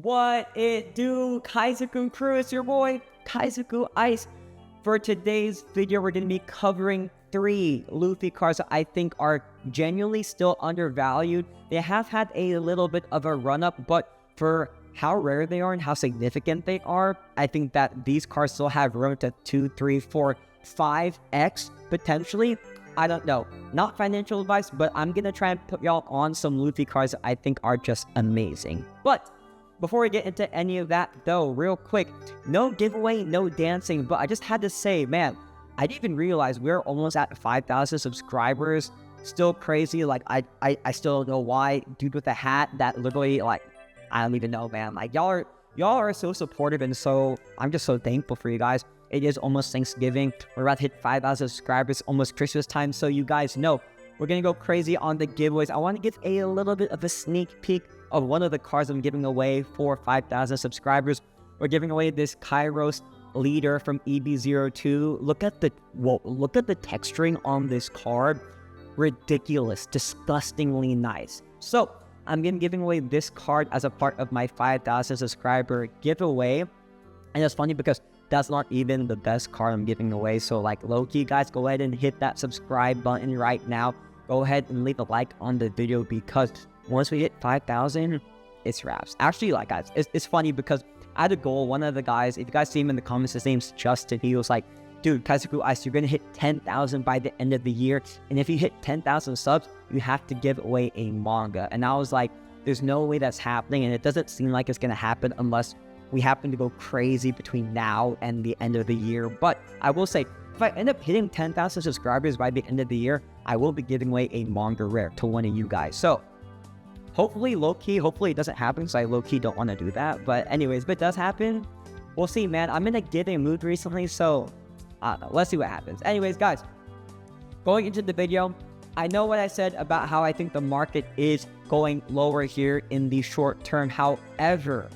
What it do, Kaizoku Crew? It's your boy, Kaizoku Ice. For today's video, we're going to be covering 3 Luffy cards that I think are genuinely still undervalued. They have had a little bit of a run-up, but for how rare they are and how significant they are, I think that these cards still have room to 2, 3, 4, 5x potentially. I don't know. Not financial advice, but I'm going to try and put y'all on some Luffy cards that I think are just amazing. But before we get into any of that, though, real quick, no giveaway, no dancing, but I just had to say, man, I didn't even realize we're almost at 5,000 subscribers. Still crazy. Like, I still don't know why. Dude with a hat that literally, like, I don't even know, man. Like, y'all are so supportive, and so I'm just so thankful for you guys. It is almost Thanksgiving. We're about to hit 5,000 subscribers, almost Christmas time, so you guys know we're going to go crazy on the giveaways. I want to give a little bit of a sneak peek of one of the cards I'm giving away for 5,000 subscribers. We're giving away this Kairos leader from EB02. Look at the texturing on this card. Ridiculous, disgustingly nice. So I'm giving away this card as a part of my 5,000 subscriber giveaway. And it's funny because that's not even the best card I'm giving away. So like low-key, guys, go ahead and hit that subscribe button right now. Go ahead and leave a like on the video because once we hit 5,000, it's wraps. Actually, like, guys, it's funny because I had a goal. One of the guys, if you guys see him in the comments, his name's Justin. He was like, dude, Kaizoku Ice, you're going to hit 10,000 by the end of the year. And if you hit 10,000 subs, you have to give away a manga. And I was like, there's no way that's happening. And it doesn't seem like it's going to happen unless we happen to go crazy between now and the end of the year. But I will say, if I end up hitting 10,000 subscribers by the end of the year, I will be giving away a manga rare to one of you guys. So hopefully, low-key, hopefully it doesn't happen, so I low-key don't want to do that. But anyways, if it does happen, we'll see, man. I'm in a giving mood recently, so I don't know. Let's see what happens. Anyways, guys, going into the video, I know what I said about how I think the market is going lower here in the short term. However,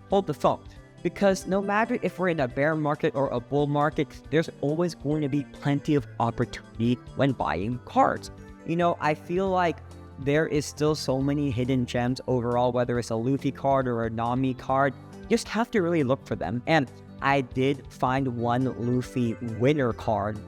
hold the phone. Because no matter if we're in a bear market or a bull market, there's always going to be plenty of opportunity when buying cards. You know, I feel like there is still so many hidden gems overall, whether it's a Luffy card or a Nami card. You just have to really look for them. And I did find one Luffy winner card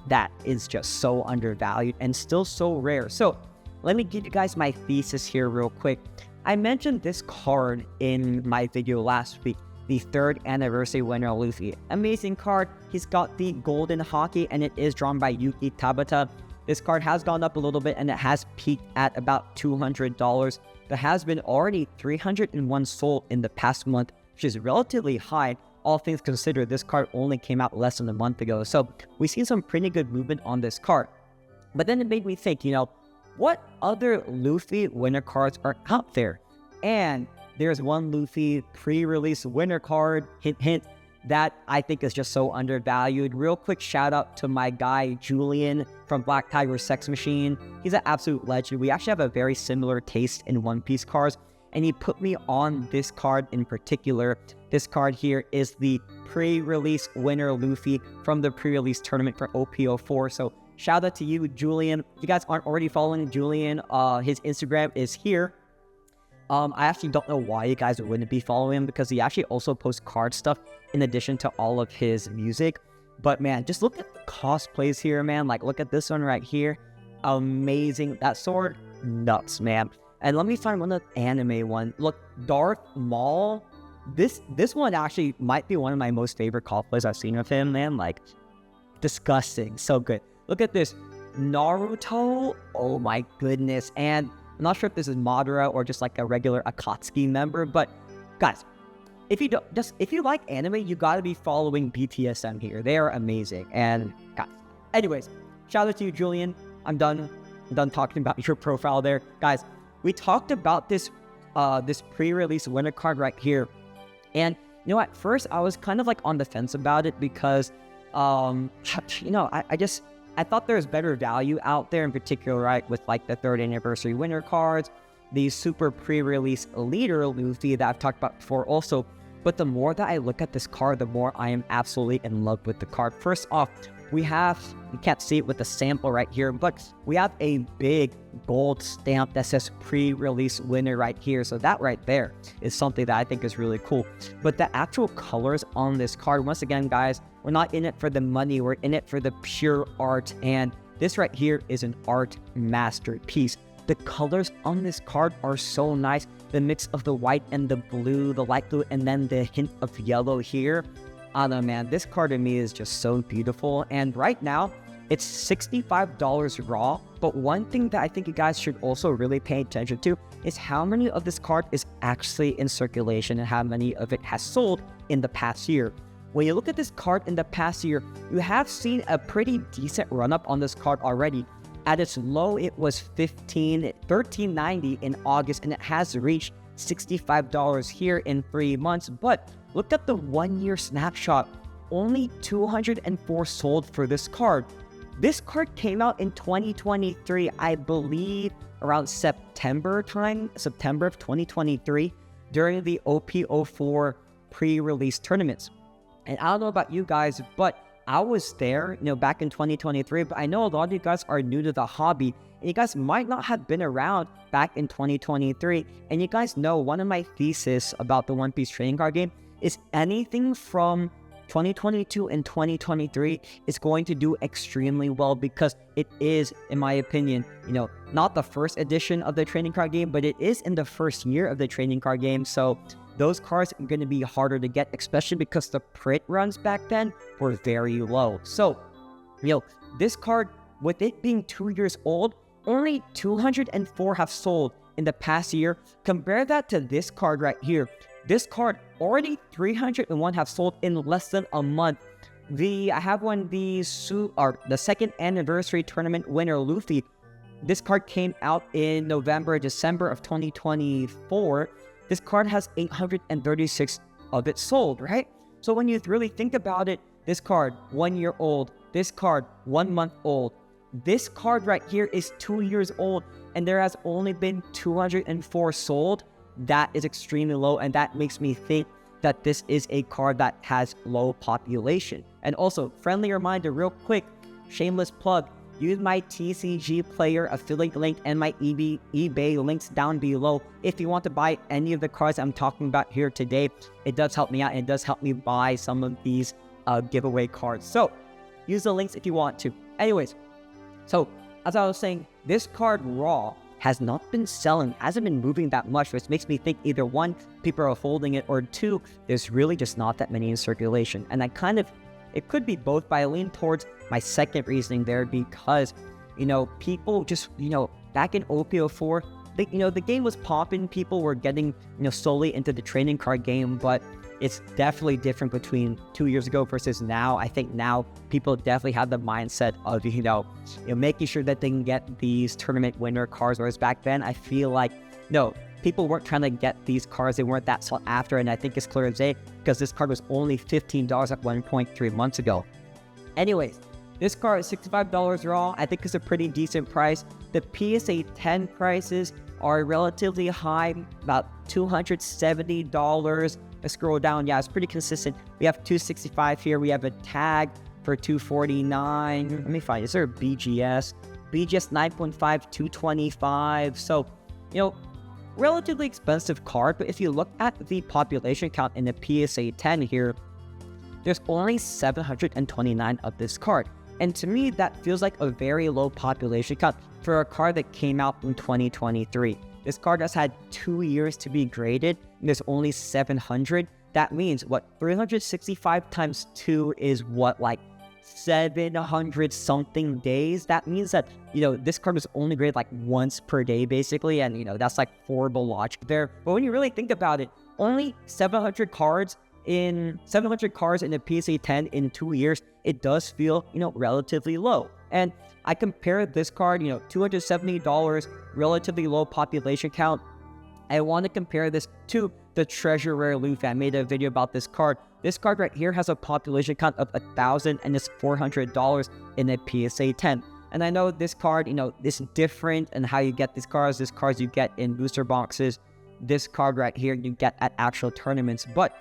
that is just so undervalued and still so rare. So let me give you guys my thesis here real quick. I mentioned this card in my video last week, the 3rd anniversary winner Luffy. Amazing card. He's got the golden hockey and it is drawn by Yuki Tabata. This card has gone up a little bit and it has peaked at about $200. There has been already 301 sold in the past month, which is relatively high. All things considered, this card only came out less than a month ago. So we've seen some pretty good movement on this card. But then it made me think, you know, what other Luffy winner cards are out there? And there's one Luffy pre-release winner card, hint, hint, that I think is just so undervalued. Real quick shout out to my guy Julian from Black Tiger Sex Machine. He's an absolute legend. We actually have a very similar taste in One Piece cards, and he put me on this card in particular. This card here is the pre-release winner Luffy from the pre-release tournament for OP04. So shout out to you, Julian. If you guys aren't already following Julian, his Instagram is here. I actually don't know why you guys wouldn't be following him because he actually also posts card stuff in addition to all of his music. But man, just look at the cosplays here, man. Like, look at this one right here. Amazing. That sword, nuts, man. And let me find one of the anime one. Look, Darth Maul. This one actually might be one of my most favorite cosplays I've seen of him, man. Like, disgusting. So good. Look at this. Naruto. Oh my goodness. And I'm not sure if this is Madara or just like a regular Akatsuki member, but guys, if you like anime, you gotta be following BTSM here. They are amazing. And guys, anyways, shout out to you, Julian. I'm done talking about your profile there. Guys, we talked about this pre-release winner card right here. And you know, at first I was kind of like on the fence about it because you know, I thought there was better value out there, in particular, right, with like the 3rd anniversary winner cards, the super pre-release leader Luffy that I've talked about before also. But the more that I look at this card, the more I am absolutely in love with the card. First off, we can't see it with the sample right here, but we have a big gold stamp that says pre-release winner right here. So that right there is something that I think is really cool. But the actual colors on this card, once again, guys, we're not in it for the money, we're in it for the pure art. And this right here is an art masterpiece. The colors on this card are so nice. The mix of the white and the blue, the light blue, and then the hint of yellow here. I don't know, man, this card to me is just so beautiful. And right now, it's $65 raw. But one thing that I think you guys should also really pay attention to is how many of this card is actually in circulation and how many of it has sold in the past year. When you look at this card in the past year, you have seen a pretty decent run-up on this card already. At its low, it was $13.90 in August, and it has reached $65 here in 3 months. But look at the 1 year snapshot. Only 204 sold for this card. This card came out in 2023, I believe around September of 2023 during the OP04 pre-release tournaments. And I don't know about you guys, but I was there, back in 2023, but I know a lot of you guys are new to the hobby, and you guys might not have been around back in 2023. And you guys know one of my thesis about the One Piece trading card game is anything from 2022 and 2023 is going to do extremely well because it is, in my opinion, not the first edition of the trading card game, but it is in the first year of the trading card game. So those cards are going to be harder to get, especially because the print runs back then were very low. So, this card, with it being 2 years old, only 204 have sold in the past year. Compare that to this card right here. This card, already 301 have sold in less than a month. I have one, the second anniversary tournament winner, Luffy. This card came out in December of 2024. This card has 836 of it sold, right? So when you really think about it, this card, 1 year old. This card, 1 month old. This card right here is 2 years old, and there has only been 204 sold. That is extremely low, and that makes me think that this is a card that has low population. And also, friendly reminder real quick, shameless plug, use my TCG player affiliate link and my eBay links down below if you want to buy any of the cards I'm talking about here today. It does help me out, and it does help me buy some of these giveaway cards. So use the links if you want to. Anyways, so as I was saying, this card raw has not been selling, hasn't been moving that much, which makes me think either one, people are holding it, or two, there's really just not that many in circulation. And it could be both, but I lean towards my second reasoning there because, people just, back in OP04, the game was popping, people were getting, solely into the trading card game, but it's definitely different between 2 years ago versus now. I think now people definitely have the mindset of, making sure that they can get these tournament winner cards, whereas back then, I feel like, no, people weren't trying to get these cards. They weren't that sought after, and I think it's clear as day because this card was only $15 at 1.3 months ago. Anyways, this card is $65 raw. I think it's a pretty decent price. The PSA 10 prices are relatively high, about $270. Let's scroll down. Yeah, it's pretty consistent. We have $265 here. We have a tag for $249. Let me find. Is there a BGS? BGS 9.5, $225. So, relatively expensive card. But if you look at the population count in the PSA 10 here, there's only 729 of this card. And to me, that feels like a very low population count for a card that came out in 2023. This card has had 2 years to be graded, and there's only 700. That means, 365 times 2 is like 700 something days. That means that, this card was only graded like once per day, basically, and, that's like horrible logic there. But when you really think about it, only 700 cards in the PSA 10 in 2 years, it does feel, relatively low. And I compare this card, $270, relatively low population count. I want to compare this to the Treasure Rare Luffy. I made a video about this card. This card right here has a population count of 1,000 and it's $400 in a PSA 10. And I know this card, is different in how you get these cards. These cards you get in booster boxes. This card right here you get at actual tournaments. But,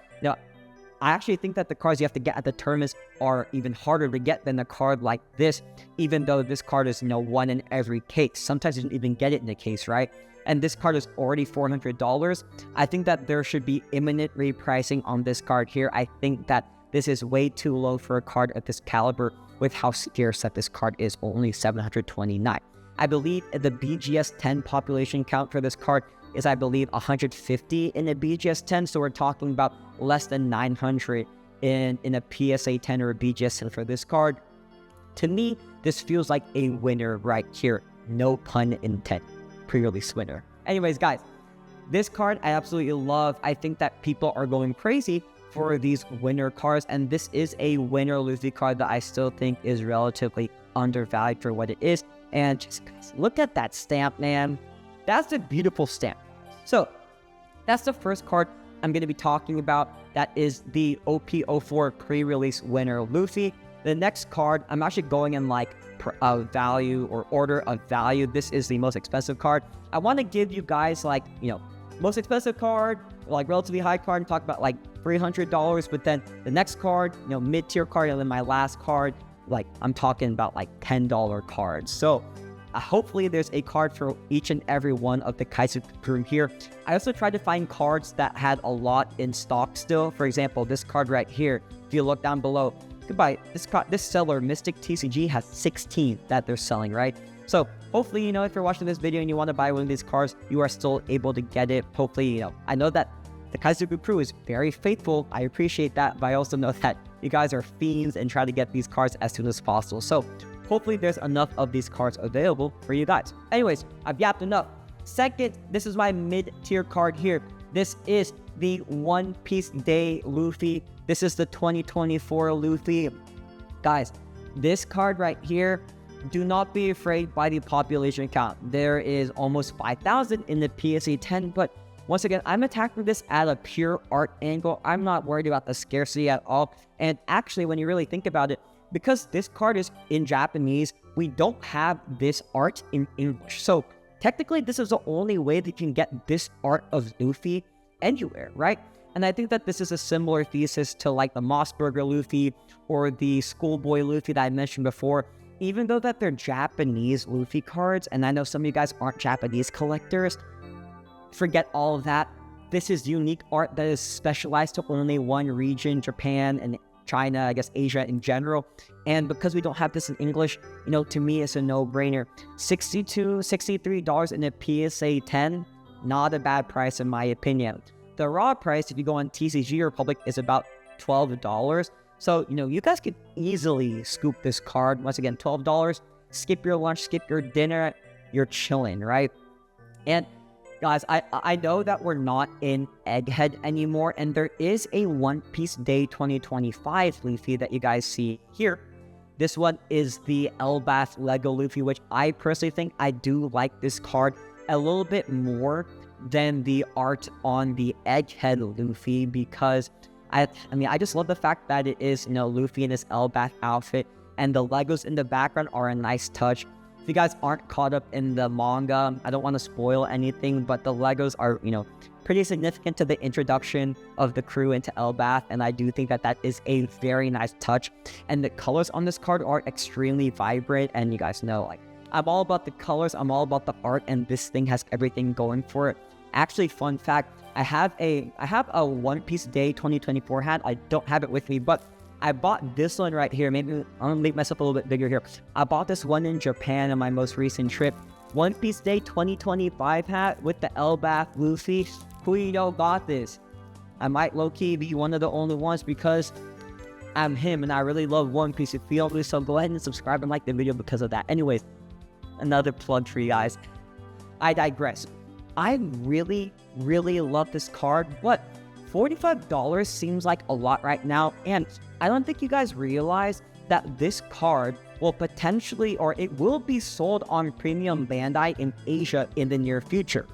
I actually think that the cards you have to get at the tournaments are even harder to get than a card like this, even though this card is, one in every case. Sometimes you don't even get it in a case, right? And this card is already $400. I think that there should be imminent repricing on this card here. I think that this is way too low for a card of this caliber with how scarce that this card is, only 729. I believe the BGS 10 population count for this card is, I believe, 150 in a BGS 10. So we're talking about less than 900 in a PSA 10 or a BGS 10 for this card. To me, this feels like a winner right here. No pun intended. Pre-release winner. Anyways, guys, this card I absolutely love. I think that people are going crazy for these winner cards, and this is a winner Luffy card that I still think is relatively undervalued for what it is. And just, guys, look at that stamp, man. That's a beautiful stamp. So that's the first card I'm going to be talking about. That is the OP04 pre-release winner Luffy. The next card, I'm actually going in like value or order of value. This is the most expensive card. I want to give you guys like, most expensive card, like relatively high card, and talk about like $300, but then the next card, mid-tier card, and then my last card, like I'm talking about like $10 cards. So hopefully there's a card for each and every one of the Kaizoku Crew here. I also tried to find cards that had a lot in stock still. For example, this card right here, if you look down below, goodbye, this seller, Mystic TCG, has 16 that they're selling, right? So hopefully, if you're watching this video and you want to buy one of these cards, you are still able to get it. Hopefully, I know that the Kaizoku Crew is very faithful. I appreciate that, but I also know that you guys are fiends and try to get these cards as soon as possible. So hopefully there's enough of these cards available for you guys. Anyways, I've yapped enough. Second, this is my mid-tier card here. This is the One Piece Day Luffy. This is the 2024 Luffy. Guys, this card right here, do not be afraid by the population count. There is almost 5,000 in the PSA 10, but once again, I'm attacking this at a pure art angle. I'm not worried about the scarcity at all. And actually, when you really think about it, because this card is in Japanese, we don't have this art in English. So technically, this is the only way that you can get this art of Luffy anywhere, right? And I think that this is a similar thesis to like the Mossburger Luffy or the Schoolboy Luffy that I mentioned before. Even though that they're Japanese Luffy cards, and I know some of you guys aren't Japanese collectors, forget all of that. This is unique art that is specialized to only one region, Japan and China, I guess Asia in general. And because we don't have this in English, to me it's a no-brainer. $62, $63 in a PSA 10, not a bad price in my opinion. The raw price, if you go on TCG or Public, is about $12. So, you guys could easily scoop this card. Once again, $12. Skip your lunch, skip your dinner, you're chilling, right? And guys, I know that we're not in Egghead anymore, and there is a One Piece Day 2025 Luffy that you guys see here. This one is the Elbaf Lego Luffy, which I personally think I do like this card a little bit more than the art on the Egghead Luffy, because I just love the fact that it is, Luffy in his Elbaf outfit, and the Legos in the background are a nice touch. If you guys aren't caught up in the manga, I don't want to spoil anything, but the Legos are, pretty significant to the introduction of the crew into Elbaf, and I do think that that is a very nice touch. And the colors on this card are extremely vibrant, and you guys know, like, I'm all about the colors, I'm all about the art, and this thing has everything going for it. Actually, fun fact, I have a One Piece Day 2024 hat. I don't have it with me, but I bought this one right here. Maybe I'm gonna make myself a little bit bigger here. I bought this one in Japan on my most recent trip. One Piece Day 2025 hat with the Elbaf Luffy. Who got this? I might low-key be one of the only ones because I'm him and I really love One Piece. If you don't do so, go ahead and subscribe and like the video because of that. Anyways, another plug for you guys. I digress. I really, really love this card, but $45 seems like a lot right now, and I don't think you guys realize that this card will potentially, or it will be sold on Premium Bandai in Asia in the near future.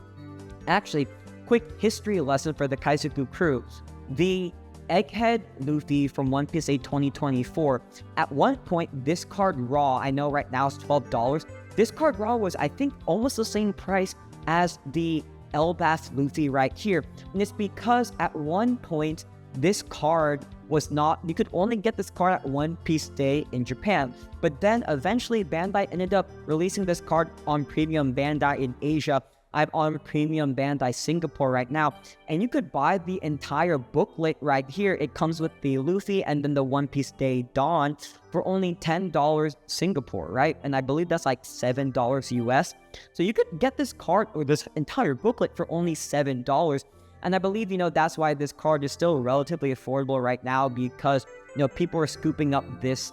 Actually, quick history lesson for the Kaizoku Crew. The Egghead Luffy from One Piece 8 2024, at one point, this card raw, I know right now is $12. This card raw was, I think, almost the same price as the Elbaf Luffy right here. And it's because at one point, this card was not, you could only get this card at One Piece Day in Japan. But then eventually Bandai ended up releasing this card on Premium Bandai in Asia. I'm on Premium Bandai Singapore right now, and you could buy the entire booklet right here. It comes with the Luffy and then the One Piece Day Dawn for only $10 Singapore, right? And I believe that's like $7 US. So you could get this card or this entire booklet for only $7. And I believe, that's why this card is still relatively affordable right now, because, people are scooping up this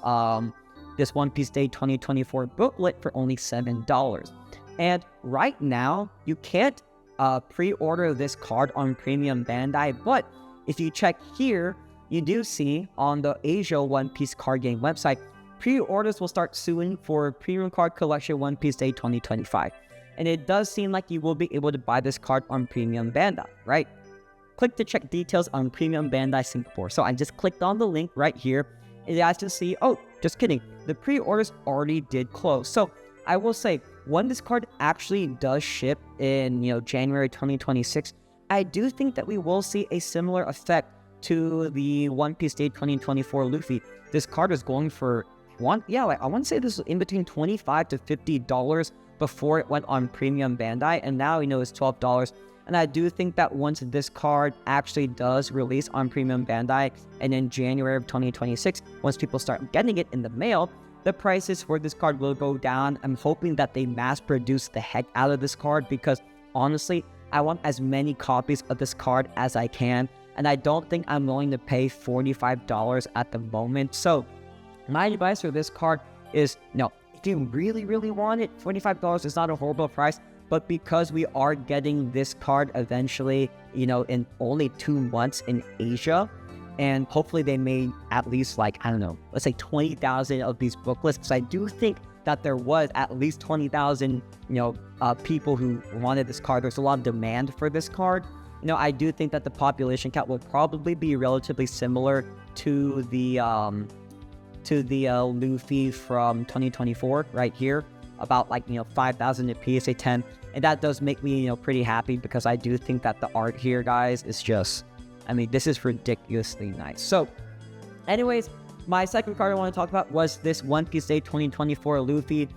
this One Piece Day 2024 booklet for only $7. And right now, you can't pre-order this card on Premium Bandai, but if you check here, you do see on the Asia One Piece card game website, pre-orders will start soon for Premium Card Collection One Piece Day 2025. And it does seem like you will be able to buy this card on Premium Bandai, right? Click to check details on Premium Bandai Singapore. So I just clicked on the link right here, and as you see, oh, just kidding, the pre-orders already did close. So I will say, when this card actually does ship in, January 2026, I do think that we will see a similar effect to the One Piece Day 2024 Luffy. This card is going for I want to say this was in between $25 to $50 before it went on Premium Bandai, and now it's $12. And I do think that once this card actually does release on Premium Bandai, and in January of 2026, once people start getting it in the mail, the prices for this card will go down. I'm hoping that they mass produce the heck out of this card, because honestly, I want as many copies of this card as I can, and I don't think I'm willing to pay $45 at the moment. So my advice for this card is, if you really, really want it, $45 is not a horrible price, but because we are getting this card eventually, in only 2 months in Asia, and hopefully they made at least let's say 20,000 of these booklets, because I do think that there was at least 20,000, people who wanted this card. There's a lot of demand for this card. I do think that the population count will probably be relatively similar to the Luffy from 2024 right here, about 5,000 a PSA 10, and that does make me pretty happy, because I do think that the art here, guys, is just, this is ridiculously nice. So anyways, my second card I want to talk about was this One Piece Day 2024 Luffy.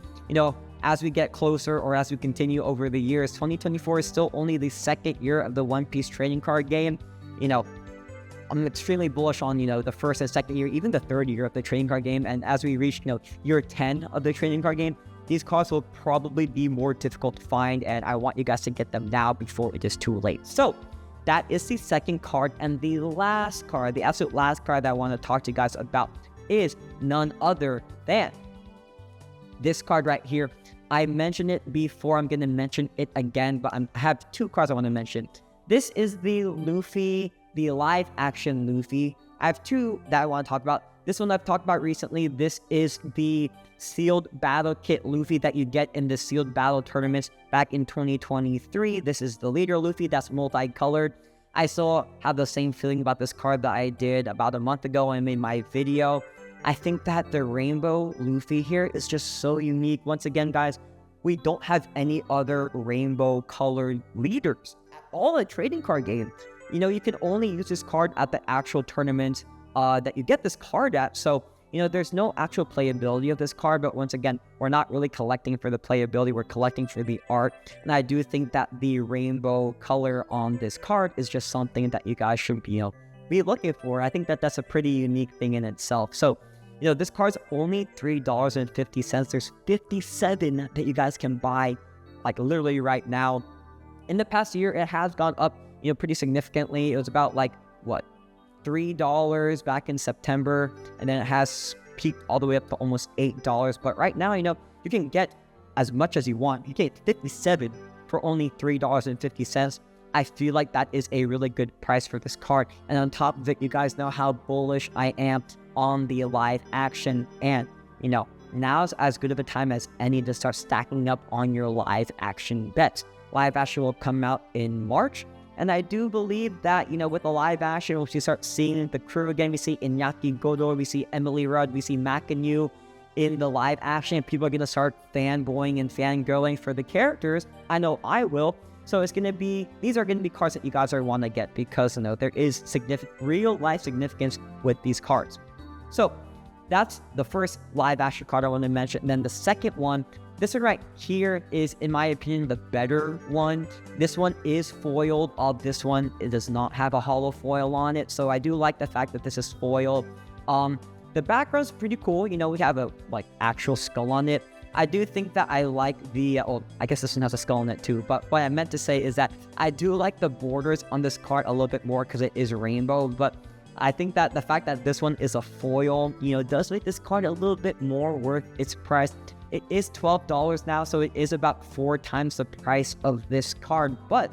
As we get closer, or as we continue over the years, 2024 is still only the second year of the One Piece trading card game. I'm extremely bullish on, the first and second year, even the third year of the trading card game. And as we reach, year 10 of the trading card game, these cards will probably be more difficult to find, and I want you guys to get them now before it is too late. So that is the second card, and the last card, the absolute last card that I want to talk to you guys about is none other than this card right here. I mentioned it before, I'm going to mention it again, but I have 2 cards I want to mention. This is the Luffy, the live action Luffy. I have 2 that I want to talk about. This one I've talked about recently. This is the sealed battle kit Luffy that you get in the sealed battle tournaments back in 2023. This is the leader Luffy that's multicolored. I still have the same feeling about this card that I did about a month ago when I made my video. I think that the rainbow Luffy here is just so unique. Once again, guys, we don't have any other rainbow colored leaders at all in a trading card game. You can only use this card at the actual tournament that you get this card at. So, there's no actual playability of this card, but once again, we're not really collecting for the playability, we're collecting for the art. And I do think that the rainbow color on this card is just something that you guys should be looking for. I think that that's a pretty unique thing in itself. So, this card's only $3.50. There's 57 that you guys can buy, literally right now. In the past year, it has gone up, pretty significantly. It was about $3 back in September, and then it has peaked all the way up to almost $8. But right now, you can get as much as you want. You get 57 for only $3.50. I feel like that is a really good price for this card. And on top of it, you guys know how bullish I am on the live action, and now's as good of a time as any to start stacking up on your live action bets. Live action will come out in March, and I do believe that, with the live action, we start seeing the crew again. We see Iñaki Godo, we see Emily Rudd, we see Macanu in the live action. People are going to start fanboying and fangirling for the characters. I know I will. So these are gonna be cards that you guys are want to get because there is real life significance with these cards. So that's the first live action card I want to mention. And then the second one, this one right here is, in my opinion, the better one. This one is foiled. This one, it does not have a hollow foil on it. So I do like the fact that this is foiled. The background's pretty cool. We have a actual skull on it. I do think that I like the, I guess this one has a skull on it too. But what I meant to say is that I do like the borders on this card a little bit more because it is rainbow. But I think that the fact that this one is a foil, does make this card a little bit more worth its price. It is $12 now, so it is about 4 times the price of this card. But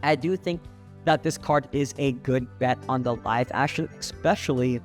I do think that this card is a good bet on the live action, especially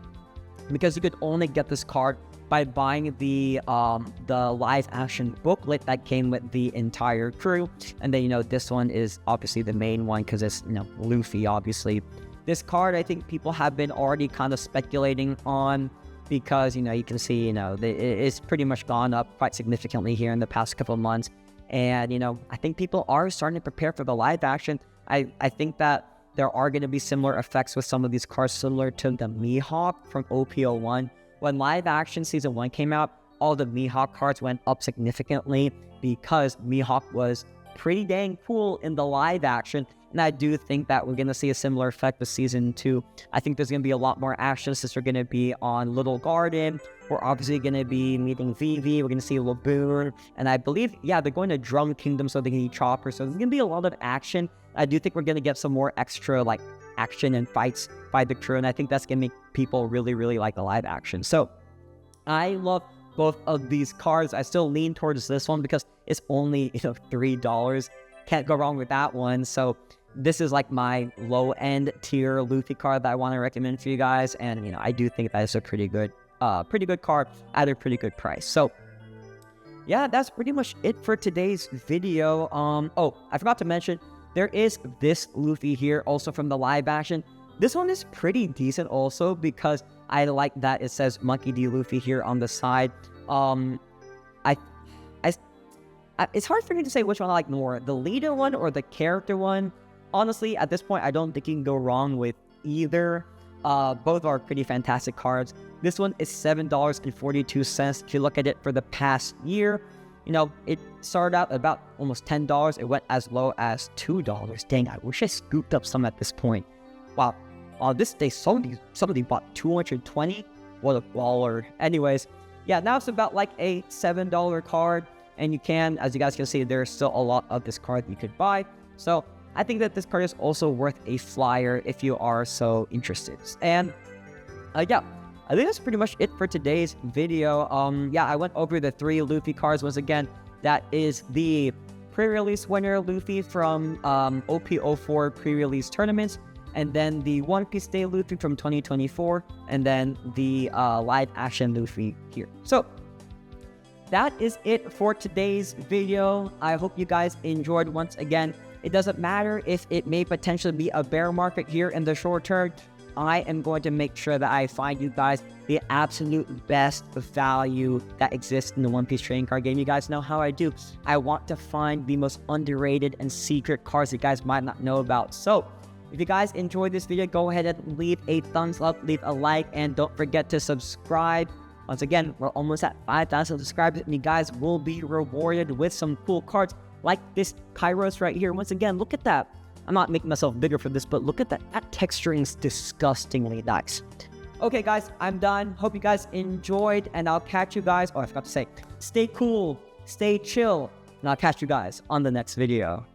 because you could only get this card by buying the live action booklet that came with the entire crew. And then, this one is obviously the main one because it's, Luffy, obviously. This card, I think people have been already kind of speculating on because, you can see, it's pretty much gone up quite significantly here in the past couple of months. And, I think people are starting to prepare for the live action. I think that there are going to be similar effects with some of these cards, similar to the Mihawk from OP01. When live action season 1 came out, all the Mihawk cards went up significantly because Mihawk was pretty dang cool in the live action. And I do think that we're going to see a similar effect with season 2. I think there's going to be a lot more action since we're going to be on Little Garden. We're obviously going to be meeting Vivi. We're going to see Laboon. And I believe, they're going to Drum Kingdom so they can eat Chopper. So there's going to be a lot of action. I do think we're going to get some more extra action and fights by the crew. And I think that's going to make people really, really like the live action. So I love both of these cards. I still lean towards this one because it's only $3. Can't go wrong with that one. So this is my low end tier Luffy card that I want to recommend for you guys. And I do think that is a pretty good card at a pretty good price. So yeah, that's pretty much it for today's video. I forgot to mention, there is this Luffy here also from the live action. This one is pretty decent also because I like that it says Monkey D. Luffy here on the side. It's hard for me to say which one I like more, the leader one or the character one. Honestly, at this point, I don't think you can go wrong with either. Both are pretty fantastic cards. This one is $7.42. If you look at it for the past year, it started out about almost $10. It went as low as $2. Dang, I wish I scooped up some at this point. Wow. On this day, somebody bought 220. What a baller. Anyways, yeah, now it's about a $7 card. And you can, as you guys can see, there's still a lot of this card that you could buy. So I think that this card is also worth a flyer if you are so interested. And yeah, I think that's pretty much it for today's video. I went over the 3 Luffy cards once again. That is the pre-release winner Luffy from OP04 pre-release tournaments, and then the One Piece Day Luffy from 2024, and then the live action Luffy here. So that is it for today's video. I hope you guys enjoyed. Once again, it doesn't matter if it may potentially be a bear market here in the short term. I am going to make sure that I find you guys the absolute best value that exists in the One Piece trading card game. You guys know how I do. I want to find the most underrated and secret cards that you guys might not know about. So if you guys enjoyed this video, go ahead and leave a thumbs up, leave a like, and don't forget to subscribe. Once again, we're almost at 5,000 subscribers, and you guys will be rewarded with some cool cards like this Kairos right here. Once again, look at that. I'm not making myself bigger for this, but look at that. That texturing is disgustingly nice. Okay, guys, I'm done. Hope you guys enjoyed, and I'll catch you guys. Oh, I forgot to say, stay cool, stay chill, and I'll catch you guys on the next video.